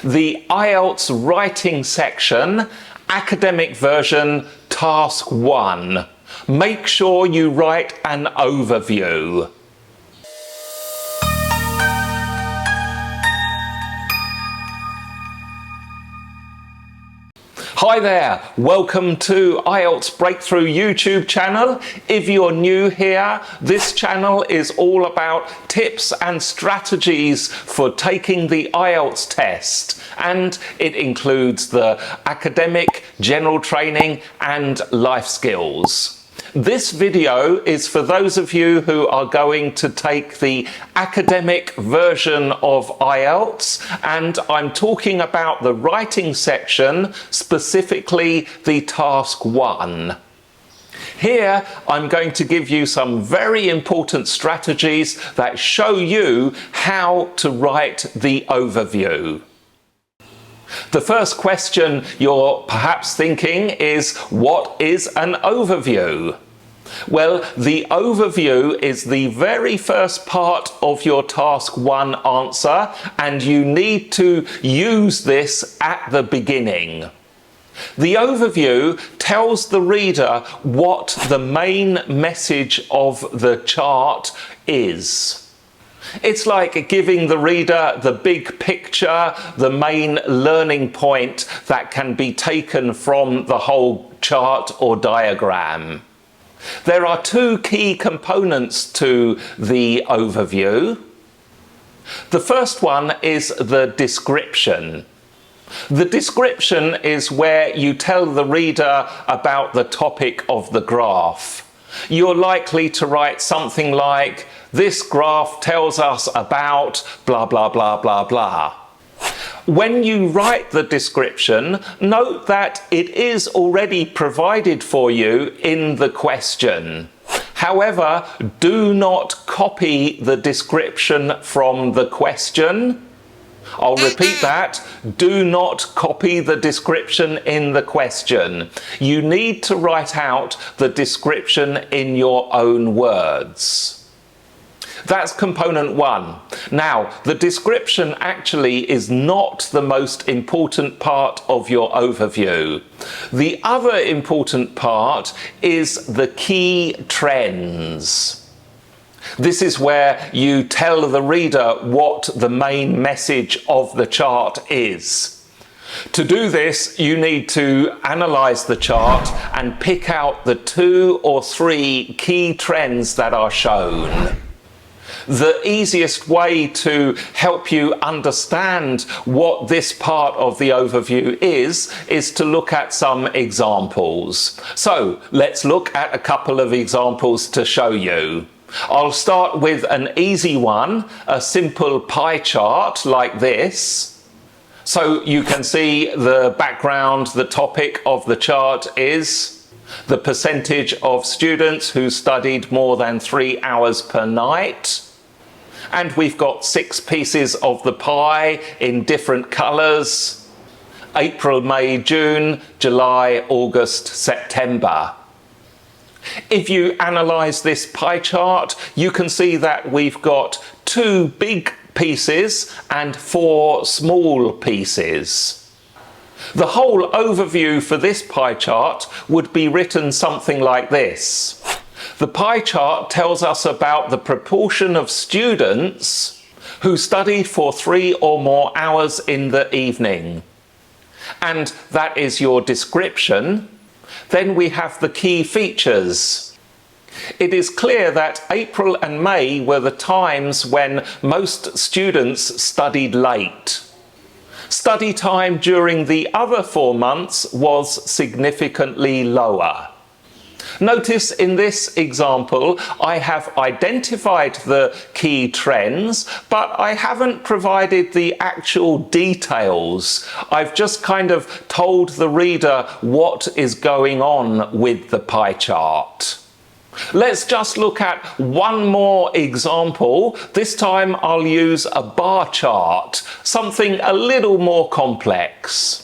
the IELTS writing section, academic version, task 1. Make sure you write an overview. Hi there, welcome to IELTS Breakthrough YouTube channel. If you're new here, this channel is all about tips and strategies for taking the IELTS test, and it includes the academic, general training and life skills. This video is for those of you who are going to take the academic version of IELTS, and I'm talking about the writing section, specifically the task 1. Here I'm going to give you some very important strategies that show you how to write the overview. The first question you're perhaps thinking is, what is an overview? Well, the overview is the very first part of your task 1 answer, and you need to use this at the beginning. The overview tells the reader what the main message of the chart is. It's like giving the reader the big picture, the main learning point that can be taken from the whole chart or diagram. There are two key components to the overview. The first one is the description. The description is where you tell the reader about the topic of the graph. You're likely to write something like, this graph tells us about blah blah blah blah blah. When you write the description, note that it is already provided for you in the question. However, do not copy the description from the question. I'll repeat that. Do not copy the description in the question. You need to write out the description in your own words. That's component 1. Now, the description actually is not the most important part of your overview. The other important part is the key trends. This is where you tell the reader what the main message of the chart is. To do this, you need to analyze the chart and pick out the 2 or 3 key trends that are shown. The easiest way to help you understand what this part of the overview is to look at some examples. So let's look at a couple of examples to show you. I'll start with an easy one, a simple pie chart like this. So you can see the background, the topic of the chart is the percentage of students who studied more than 3 hours per night. And we've got 6 pieces of the pie in different colours: April, May, June, July, August, September. If you analyse this pie chart, you can see that we've got 2 big pieces and 4 small pieces. The whole overview for this pie chart would be written something like this. The pie chart tells us about the proportion of students who study for 3 or more hours in the evening. And that is your description. Then we have the key features. It is clear that April and May were the times when most students studied late. Study time during the other 4 months was significantly lower. Notice in this example, I have identified the key trends, but I haven't provided the actual details. I've just kind of told the reader what is going on with the pie chart. Let's just look at one more example. This time I'll use a bar chart, something a little more complex.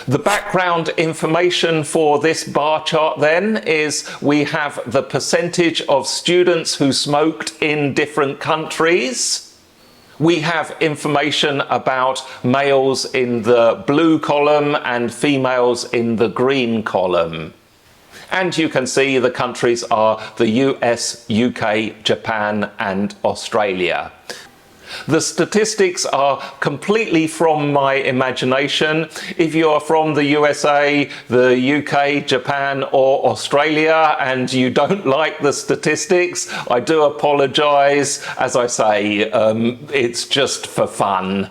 The background information for this bar chart then is we have the percentage of students who smoked in different countries. We have information about males in the blue column and females in the green column. And you can see the countries are the US, UK, Japan and Australia. The statistics are completely from my imagination. If you are from the USA, the UK, Japan or Australia and you don't like the statistics, I do apologise. As I say, it's just for fun.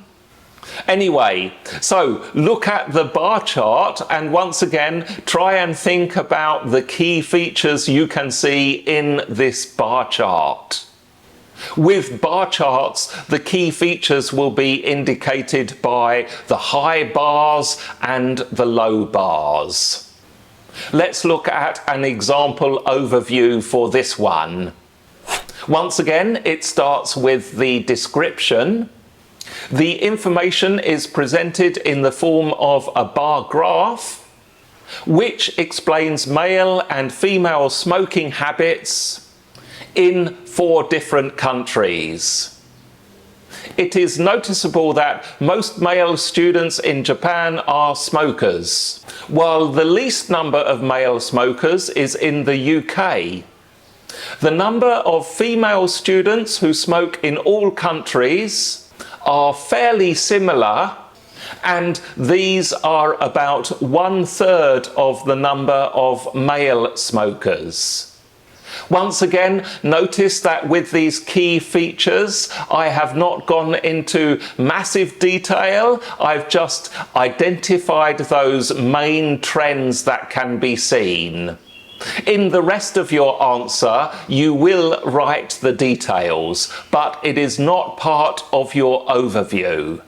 Anyway, so look at the bar chart and once again try and think about the key features you can see in this bar chart. With bar charts, the key features will be indicated by the high bars and the low bars. Let's look at an example overview for this one. Once again, it starts with the description. The information is presented in the form of a bar graph, which explains male and female smoking habits in 4 different countries. It is noticeable that most male students in Japan are smokers, while the least number of male smokers is in the UK. The number of female students who smoke in all countries are fairly similar, and these are about 1/3 of the number of male smokers. Once again, notice that with these key features, I have not gone into massive detail. I've just identified those main trends that can be seen. In the rest of your answer, you will write the details, but it is not part of your overview.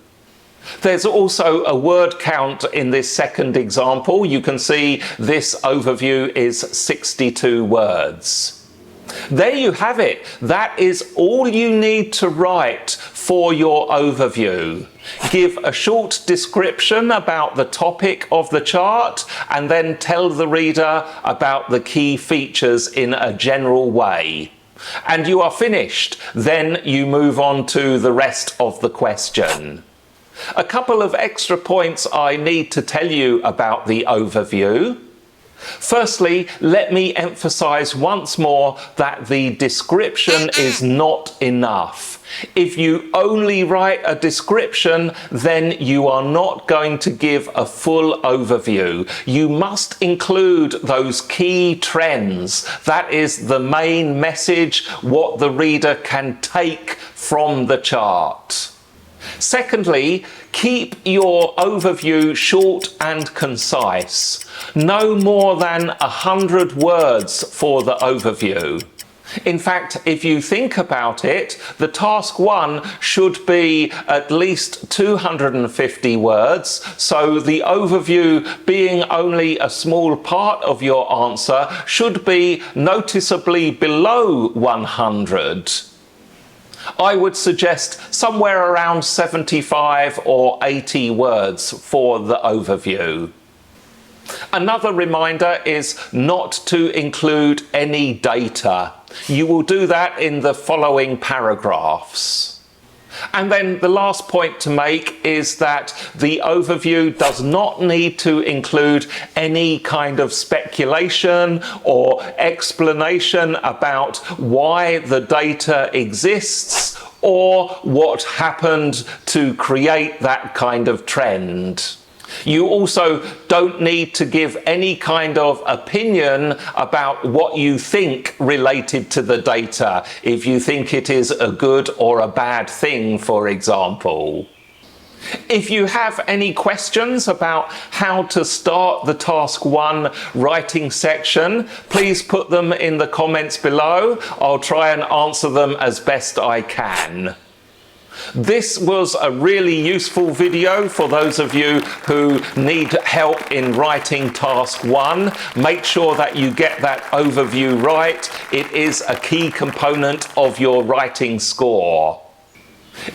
There's also a word count in this second example. You can see this overview is 62 words. There you have it. That is all you need to write for your overview. Give a short description about the topic of the chart and then tell the reader about the key features in a general way. And you are finished. Then you move on to the rest of the question. A couple of extra points I need to tell you about the overview. Firstly, let me emphasize once more that the description is not enough. If you only write a description, then you are not going to give a full overview. You must include those key trends. That is the main message, what the reader can take from the chart. Secondly, keep your overview short and concise. No more than 100 words for the overview. In fact, if you think about it, the task 1 should be at least 250 words, so the overview, being only a small part of your answer, should be noticeably below 100. I would suggest somewhere around 75 or 80 words for the overview. Another reminder is not to include any data. You will do that in the following paragraphs. And then the last point to make is that the overview does not need to include any kind of speculation or explanation about why the data exists or what happened to create that kind of trend. You also don't need to give any kind of opinion about what you think related to the data, if you think it is a good or a bad thing, for example. If you have any questions about how to start the Task 1 writing section, please put them in the comments below. I'll try and answer them as best I can. This was a really useful video for those of you who need help in writing Task 1. Make sure that you get that overview right. It is a key component of your writing score.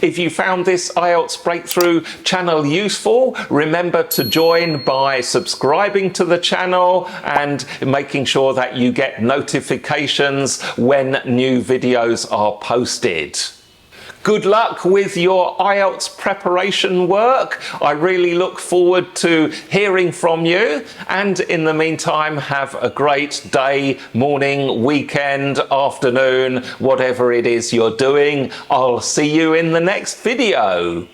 If you found this IELTS Breakthrough channel useful, remember to join by subscribing to the channel and making sure that you get notifications when new videos are posted. Good luck with your IELTS preparation work. I really look forward to hearing from you. And in the meantime, have a great day, morning, weekend, afternoon, whatever it is you're doing. I'll see you in the next video.